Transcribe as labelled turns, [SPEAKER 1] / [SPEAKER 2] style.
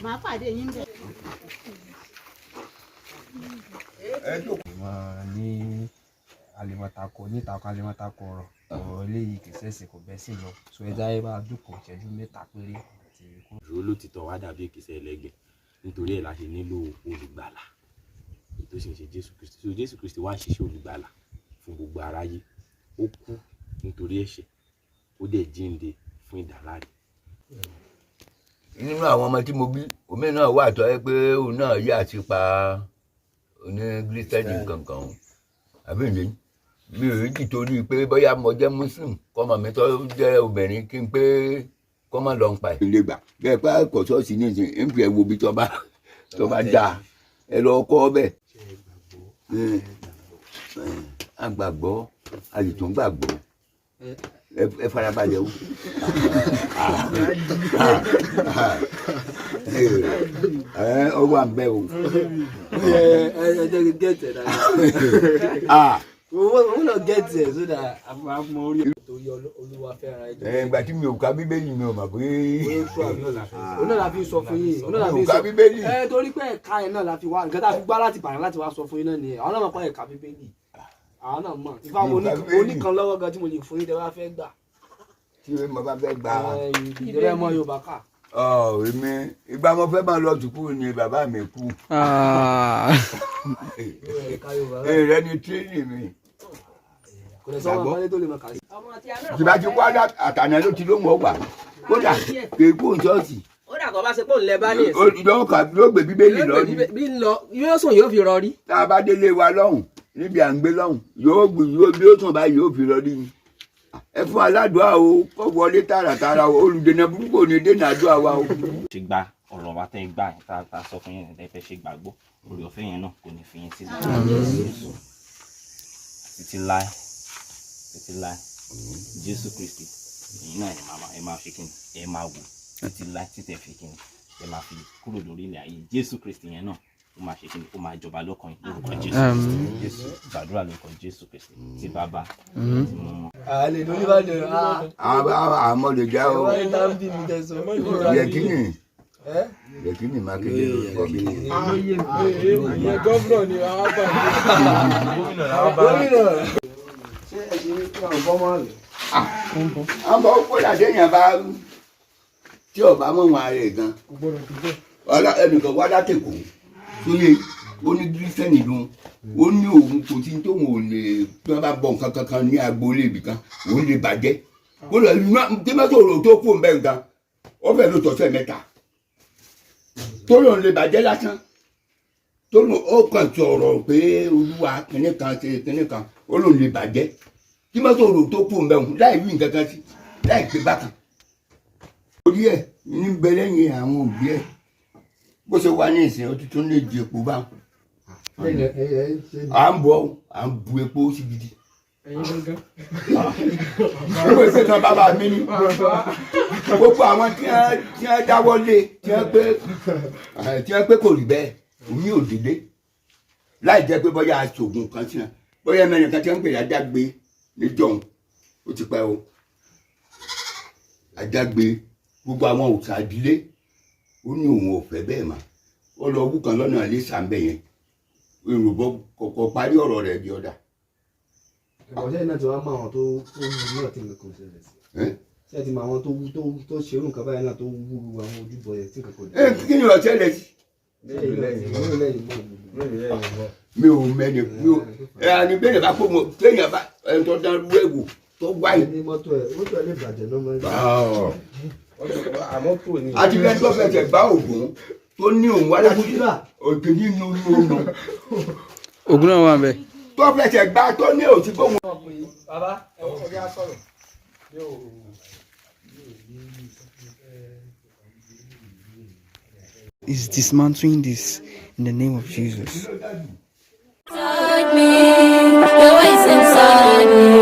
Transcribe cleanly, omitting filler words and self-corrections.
[SPEAKER 1] Màá pàdé yín bẹ̀.
[SPEAKER 2] Ní àlèmọ̀tàkọ̀ nítakọ̀ àlèmọ̀tàkọ̀ ọ̀rọ̀ eléyìí kì í ṣẹ̀ṣẹ̀ kò bẹ́ sí lọ. So ẹja yẹn bá dúkọ̀ ìṣẹ́jú mẹ́ta péré àti ikú.
[SPEAKER 3] Olótìtọ́ wa dàbí ìkìsẹ̀ ẹlẹ́gbẹ̀ẹ́ nítorí ẹ̀ la ṣe nílò olùgbàlà tó sì ń ṣe Jésù Kristi. So Jésù Kristi wá ṣiṣẹ́ olùgbàlà fún gbogbo aráyé. Ó kú nítorí ẹ̀ṣẹ̀, ó dẹ̀ jíǹde fún ìdáláre.
[SPEAKER 4] Nínú àwọn ọmọ tí mo bí omi náà wà tó ẹ pé òun náà yà ti pa oní gírísítẹ́nì kankan àbí ìyẹn mi ò rí torí pé bóyá mo jẹ́ muslim kọ́mọ mi tó jẹ́ obìnrin kí n pé kọ́mọ lọ ń pa ẹ̀. ilé gbà bẹ́ẹ̀ pé kò ṣọ́ọ̀ṣì ní ìsìn ń fi ẹ̀ wo bí tó bá dáa ẹ lọ kọ́ bẹ́ẹ̀. àgbàgbọ́ àyètún gbàgbọ́ ẹ farabalẹ̀ o. Ó wà ń bẹ o.
[SPEAKER 5] ẹ jẹ́ kí gẹ́tẹ̀ dáadáa. Wọ́n lọ gẹ́tẹ̀ so that àmọ́ orí torí Olúwa fẹ́ràn ẹjọ́.
[SPEAKER 4] Ìgbà tí mi ò ka bíbélì mi ò mọ̀ pé.
[SPEAKER 5] Òun náà la fi sọ fún yín.
[SPEAKER 4] Mi ò ka bíbélì.
[SPEAKER 5] Torí pé ẹ̀ka ẹ̀ náà la fi wá nǹkan tá a fi gbá láti bàrẹ̀ láti wá sọ fún yín náà nìyẹn. Àwọn náà mọ̀ pé ẹ̀ka bíbélì. Àwọn náà mọ̀. Ìfá mo oníkan lọ́wọ́ gan tí mo lè fún yín tẹ́ bá fẹ́ gbà.
[SPEAKER 4] Tí mo bá fẹ́ gbà.
[SPEAKER 5] Ìdílé mọ Yorùbá kà.
[SPEAKER 4] Èmi ìgbà mo fẹ́ máa lọ sùkúrù ni bàbá mi kú. Èrè ni tírénì mi.
[SPEAKER 5] Kò lè sọ ọmọ ọmọdé tó lè mọ kà sí.
[SPEAKER 4] Ìbá ti wá àtàná ló ti lóhùn ọgbà. Kódà kéèkó ṣọ́ọ̀ṣì.
[SPEAKER 6] Ó dà kọ́ bá ṣe pé òun lẹ bá ní èsì.
[SPEAKER 4] Ló gbé bíbélì lọ ni.
[SPEAKER 6] Bí ń lọ yóò sùn yóò fi rọrí.
[SPEAKER 4] Tá a bá délé wa lọ́hùn níbi à ń gbé lọ́hùn yóò bí ó sùn báyìí yóò fi rọrí ni. Ẹ fún aládùá o kó wọlé tààràtààrà o olùdènà burúkú ò ní dènà àdúrà wa o.
[SPEAKER 3] ṣe gba ọ̀rọ̀ wa tẹ́ gbà tá a sọ fún yín ẹ̀ fẹ́ ṣe gbàgbọ́ orí ọ̀fẹ́ yẹn náà kò ní fi yín sílẹ̀. títí láé Jésù Kristi èyí náà ẹ máa fi kíni ẹ máa wò títí láé títẹ̀ fi kíni ẹ máa fi kúrò lórí ilẹ̀ ayé Jésù Kristi yẹn náà ó máa ṣe kíni ó máa jọba lọ́kàn yín lórúkọ Jésù gbàdúrà lórúkọ Jésù Kristi tí bàbá tí mo mọ.
[SPEAKER 5] Àlè lórí bá dẹ̀
[SPEAKER 4] àmọ́ lè já o. Yẹkínì Mákindé lórúkọ mi.
[SPEAKER 5] ìyẹn gómìnà ni wàá bá gómìnà. Ṣé ẹ ṣe ní kí àwọn bọ́ máa lè?
[SPEAKER 4] Àmọ́ kódà téèyàn bá tí ọba mọ̀ wọn ààrẹ gan. Ẹnìkan wá látẹ̀kọ̀ sóyè ó ní kírísítẹ́nì lòun ó ní òun kò tí tóun ò lè tí wọ́n bá bọ̀ nǹkan kankan ní agboolé ibì kan òun lè bàjẹ́ kódà tí mọ́tò rò tó kú mbẹ́ nǹkan ó fẹ́ ló tọ́sẹ̀ mẹ́ta tó lòun lè bàjẹ́ lásán tó lòun ó kàn sọ̀rọ̀ pé olúwa kìnìún kan ṣe kìnìún kan ó lòun lè bàjẹ́ tí mọ́tò rò tó kú mbẹ́ òun láì wí nǹkan kan sí láì pé bákan orí ẹ̀ ní bẹ lẹ́yìn àwọn òbí ẹ̀ bó ṣe wà ní ìsìn ọtún tó lè di epo bá à ń bọ̀ à ń bu epo sí gidi. Gbogbo ìpè kan bàbá mi ni gbogbo àwọn tí wọ́n dáwọ́ lé tí wọ́n pé kò rí bẹ́ẹ̀ omi ò délé láì jẹ́ pé bóyá aṣògùn kan sí náà bóyá mẹ́rin kan tí wọ́n ń pè Adágbe níjọ́un ó ti pẹ́ o Adágbe gbogbo àwọn òòṣà ìdílé ó ní òun ò fẹ́ bẹ́ẹ̀ mà ó lọ wú kan lọ́nà ilé sàmbẹ̀ yẹn Yorùbá kọ̀ọ̀kan parí ọ̀rọ̀ rẹ̀ di ọ̀dà.
[SPEAKER 5] Ìbọ̀sẹ̀ náà ti wá mọ àwọn tó wú náà tí nǹkan ṣẹlẹ̀ sí. Ṣé ẹ ti mọ àwọn tó ṣerú nǹkan báyìí náà tó wú àwọn ojúbọ yẹn tí nǹkan kò dé.
[SPEAKER 4] Kí ni ọ̀sẹ̀ rẹ̀ sí? Mi ò mẹ́ni àní bẹ́ẹ̀ bá kó mo téèyàn bá ẹni tó dán rú ẹ̀wò tó wáyé.
[SPEAKER 5] Mọ́tò ẹ̀ lè bàjẹ́ náà mọ́ ẹ̀.
[SPEAKER 4] Àti bẹ́ẹ̀ tó fẹsẹ̀ gbá Ògún tó ní òun wá láti òkè nínú òun.
[SPEAKER 7] Ògún náà wà bẹ́ẹ̀.
[SPEAKER 4] Tó fẹsẹ̀ gbá tó ní òsì fún wọn.
[SPEAKER 5] Bàbá ẹ wọ́n kọjá sọ̀rọ̀.
[SPEAKER 7] Is dismantling this in the name of Jesus.
[SPEAKER 8] Inside me, the voice inside me.